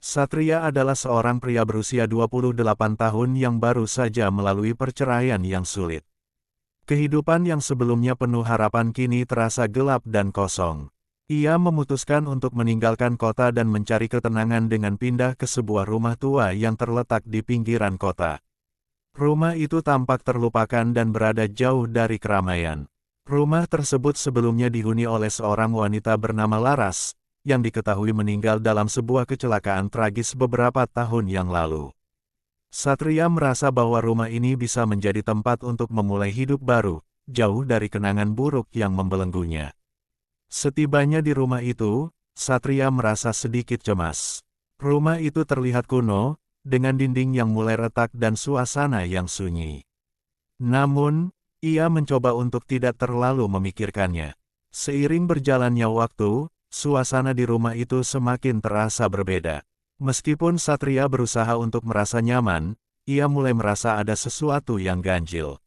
Satria adalah seorang pria berusia 28 tahun yang baru saja melalui perceraian yang sulit. Kehidupan yang sebelumnya penuh harapan kini terasa gelap dan kosong. Ia memutuskan untuk meninggalkan kota dan mencari ketenangan dengan pindah ke sebuah rumah tua yang terletak di pinggiran kota. Rumah itu tampak terlupakan dan berada jauh dari keramaian. Rumah tersebut sebelumnya dihuni oleh seorang wanita bernama Laras, yang diketahui meninggal dalam sebuah kecelakaan tragis beberapa tahun yang lalu. Satria merasa bahwa rumah ini bisa menjadi tempat untuk memulai hidup baru, jauh dari kenangan buruk yang membelenggunya. Setibanya di rumah itu, Satria merasa sedikit cemas. Rumah itu terlihat kuno, dengan dinding yang mulai retak dan suasana yang sunyi. Namun, ia mencoba untuk tidak terlalu memikirkannya. Seiring berjalannya waktu, suasana di rumah itu semakin terasa berbeda. Meskipun Satria berusaha untuk merasa nyaman, ia mulai merasa ada sesuatu yang ganjil.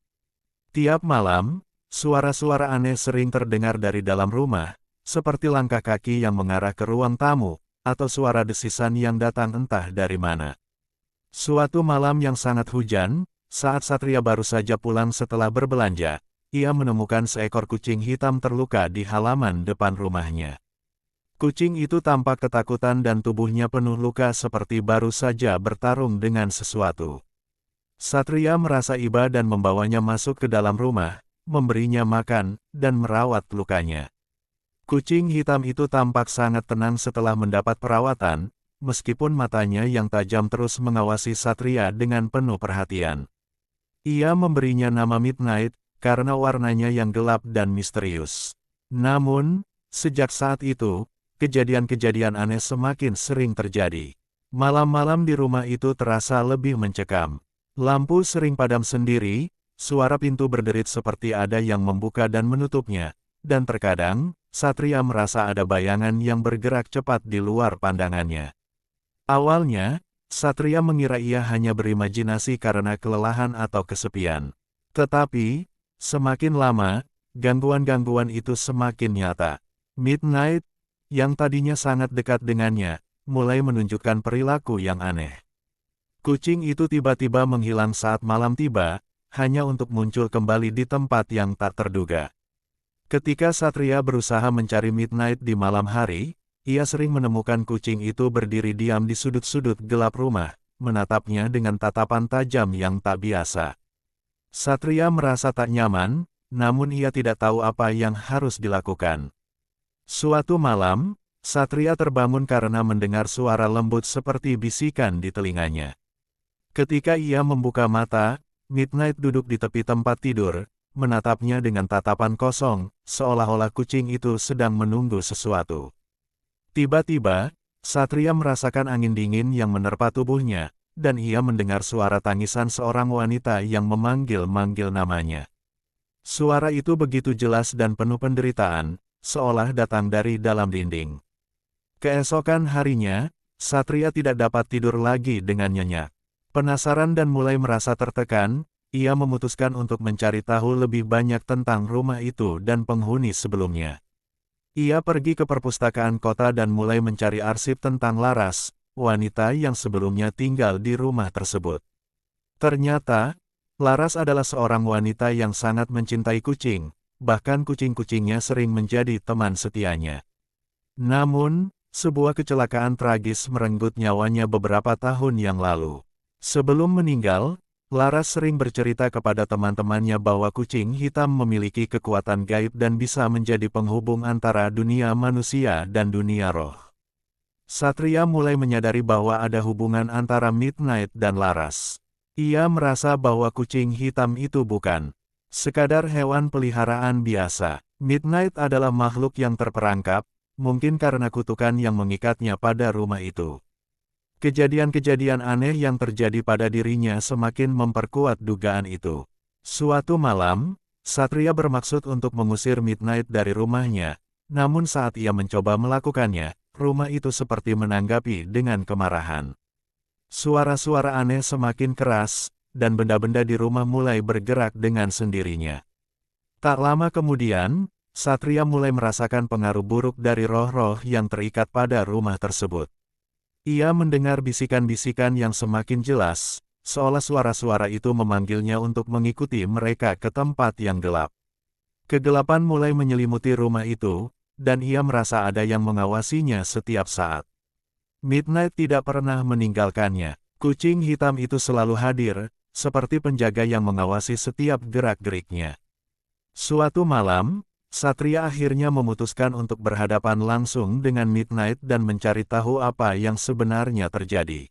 Tiap malam, suara-suara aneh sering terdengar dari dalam rumah, seperti langkah kaki yang mengarah ke ruang tamu, atau suara desisan yang datang entah dari mana. Suatu malam yang sangat hujan, saat Satria baru saja pulang setelah berbelanja, ia menemukan seekor kucing hitam terluka di halaman depan rumahnya. Kucing itu tampak ketakutan dan tubuhnya penuh luka seperti baru saja bertarung dengan sesuatu. Satria merasa iba dan membawanya masuk ke dalam rumah, memberinya makan, dan merawat lukanya. Kucing hitam itu tampak sangat tenang setelah mendapat perawatan, meskipun matanya yang tajam terus mengawasi Satria dengan penuh perhatian. Ia memberinya nama Midnight, karena warnanya yang gelap dan misterius. Namun, sejak saat itu, kejadian-kejadian aneh semakin sering terjadi. Malam-malam di rumah itu terasa lebih mencekam. Lampu sering padam sendiri, suara pintu berderit seperti ada yang membuka dan menutupnya, dan terkadang, Satria merasa ada bayangan yang bergerak cepat di luar pandangannya. Awalnya, Satria mengira ia hanya berimajinasi karena kelelahan atau kesepian. Tetapi, semakin lama, gangguan-gangguan itu semakin nyata. Midnight, yang tadinya sangat dekat dengannya, mulai menunjukkan perilaku yang aneh. Kucing itu tiba-tiba menghilang saat malam tiba, hanya untuk muncul kembali di tempat yang tak terduga. Ketika Satria berusaha mencari Midnight di malam hari, ia sering menemukan kucing itu berdiri diam di sudut-sudut gelap rumah, menatapnya dengan tatapan tajam yang tak biasa. Satria merasa tak nyaman, namun ia tidak tahu apa yang harus dilakukan. Suatu malam, Satria terbangun karena mendengar suara lembut seperti bisikan di telinganya. Ketika ia membuka mata, Midnight duduk di tepi tempat tidur, menatapnya dengan tatapan kosong, seolah-olah kucing itu sedang menunggu sesuatu. Tiba-tiba, Satria merasakan angin dingin yang menerpa tubuhnya, dan ia mendengar suara tangisan seorang wanita yang memanggil-manggil namanya. Suara itu begitu jelas dan penuh penderitaan, seolah datang dari dalam dinding. Keesokan harinya, Satria tidak dapat tidur lagi dengan nyenyak. Penasaran dan mulai merasa tertekan, ia memutuskan untuk mencari tahu lebih banyak tentang rumah itu dan penghuni sebelumnya. Ia pergi ke perpustakaan kota dan mulai mencari arsip tentang Laras, wanita yang sebelumnya tinggal di rumah tersebut. Ternyata, Laras adalah seorang wanita yang sangat mencintai kucing, bahkan kucing-kucingnya sering menjadi teman setianya. Namun, sebuah kecelakaan tragis merenggut nyawanya beberapa tahun yang lalu. Sebelum meninggal, Laras sering bercerita kepada teman-temannya bahwa kucing hitam memiliki kekuatan gaib dan bisa menjadi penghubung antara dunia manusia dan dunia roh. Satria mulai menyadari bahwa ada hubungan antara Midnight dan Laras. Ia merasa bahwa kucing hitam itu bukan sekadar hewan peliharaan biasa. Midnight adalah makhluk yang terperangkap, mungkin karena kutukan yang mengikatnya pada rumah itu. Kejadian-kejadian aneh yang terjadi pada dirinya semakin memperkuat dugaan itu. Suatu malam, Satria bermaksud untuk mengusir Midnight dari rumahnya, namun saat ia mencoba melakukannya, rumah itu seperti menanggapi dengan kemarahan. Suara-suara aneh semakin keras, dan benda-benda di rumah mulai bergerak dengan sendirinya. Tak lama kemudian, Satria mulai merasakan pengaruh buruk dari roh-roh yang terikat pada rumah tersebut. Ia mendengar bisikan-bisikan yang semakin jelas, seolah suara-suara itu memanggilnya untuk mengikuti mereka ke tempat yang gelap. Kegelapan mulai menyelimuti rumah itu, dan ia merasa ada yang mengawasinya setiap saat. Midnight tidak pernah meninggalkannya. Kucing hitam itu selalu hadir, seperti penjaga yang mengawasi setiap gerak-geriknya. Suatu malam, Satria akhirnya memutuskan untuk berhadapan langsung dengan Midnight dan mencari tahu apa yang sebenarnya terjadi.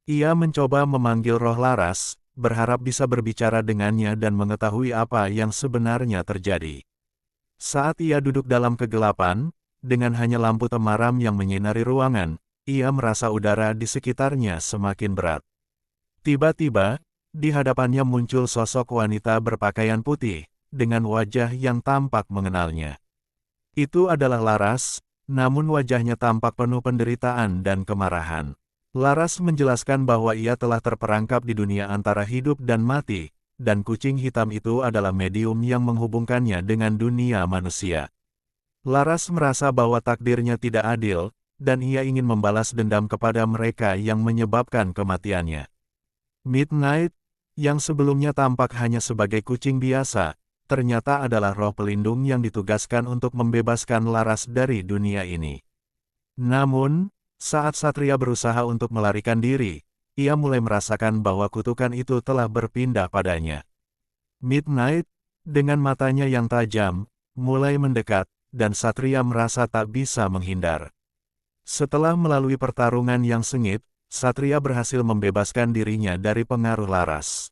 Ia mencoba memanggil roh laras, berharap bisa berbicara dengannya dan mengetahui apa yang sebenarnya terjadi. Saat ia duduk dalam kegelapan, dengan hanya lampu temaram yang menyinari ruangan, ia merasa udara di sekitarnya semakin berat. Tiba-tiba, di hadapannya muncul sosok wanita berpakaian putih, dengan wajah yang tampak mengenalnya. Itu adalah Laras, namun wajahnya tampak penuh penderitaan dan kemarahan. Laras menjelaskan bahwa ia telah terperangkap di dunia antara hidup dan mati, dan kucing hitam itu adalah medium yang menghubungkannya dengan dunia manusia. Laras merasa bahwa takdirnya tidak adil, dan ia ingin membalas dendam kepada mereka yang menyebabkan kematiannya. Midnight, yang sebelumnya tampak hanya sebagai kucing biasa, ternyata adalah roh pelindung yang ditugaskan untuk membebaskan Laras dari dunia ini. Namun, saat Satria berusaha untuk melarikan diri, ia mulai merasakan bahwa kutukan itu telah berpindah padanya. Midnight, dengan matanya yang tajam, mulai mendekat, dan Satria merasa tak bisa menghindar. Setelah melalui pertarungan yang sengit, Satria berhasil membebaskan dirinya dari pengaruh Laras.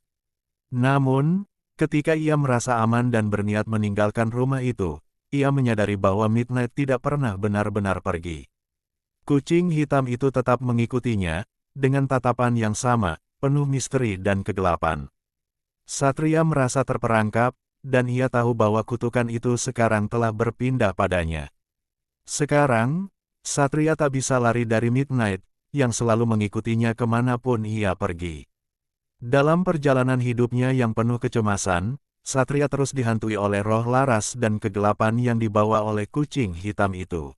Namun, ketika ia merasa aman dan berniat meninggalkan rumah itu, ia menyadari bahwa Midnight tidak pernah benar-benar pergi. Kucing hitam itu tetap mengikutinya, dengan tatapan yang sama, penuh misteri dan kegelapan. Satria merasa terperangkap, dan ia tahu bahwa kutukan itu sekarang telah berpindah padanya. Sekarang, Satria tak bisa lari dari Midnight, yang selalu mengikutinya kemanapun ia pergi. Dalam perjalanan hidupnya yang penuh kecemasan, Satria terus dihantui oleh roh Laras dan kegelapan yang dibawa oleh kucing hitam itu.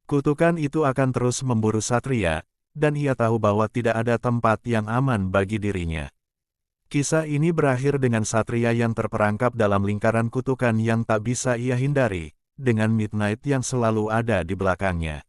Kutukan itu akan terus memburu Satria, dan ia tahu bahwa tidak ada tempat yang aman bagi dirinya. Kisah ini berakhir dengan Satria yang terperangkap dalam lingkaran kutukan yang tak bisa ia hindari, dengan Midnight yang selalu ada di belakangnya.